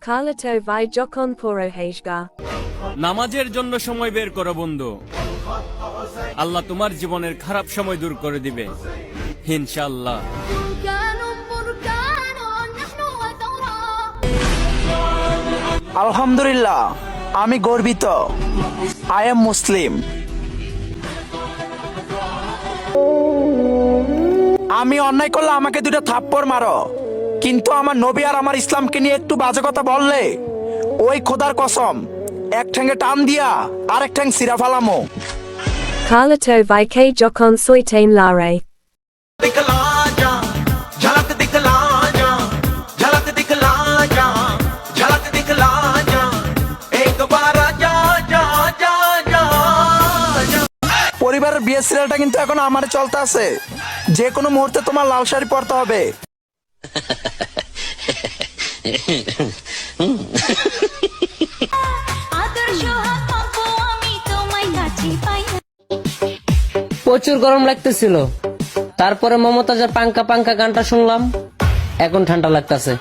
Carlito vai jokon poro hejga. নামাজের জন্য সময় বের করো বন্ধু, আল্লাহ তোমার জীবনের খারাপ সময় দূর করে দিবে ইনশাআল্লাহ। আলহামদুলিল্লাহ, আমি গর্বিত। আই এম মুসলিম। আমি অন্যায় করলে আমাকে দুটো থাপ্পড় মারো, কিন্তু আমার নবী আর আমার ইসলামকে নিয়ে একটু বাজে কথা বললে ওই খোদার কসম এক ঠ্যাঙ্গে টান দিয়া আরেক ঠ্যাং সিরা ফালামো। Carlito vai ke jokon soitain lare. दिखला जा झलक दिखला जा झलक दिखला जा झलक दिखला जा एक बार जा जा जा जा পরিবারের বিয়ের সিরিয়ালটা কিন্তু এখন আমার চলতে আছে। যে কোনো মুহূর্তে তোমার লাল শাড়ি পরতে হবে। প্রচুর গরম লাগতেছিল, তারপরে মমতাজের পাঙ্কা পাঙ্কা গানটা শুনলাম, এখন ঠান্ডা লাগতেছে।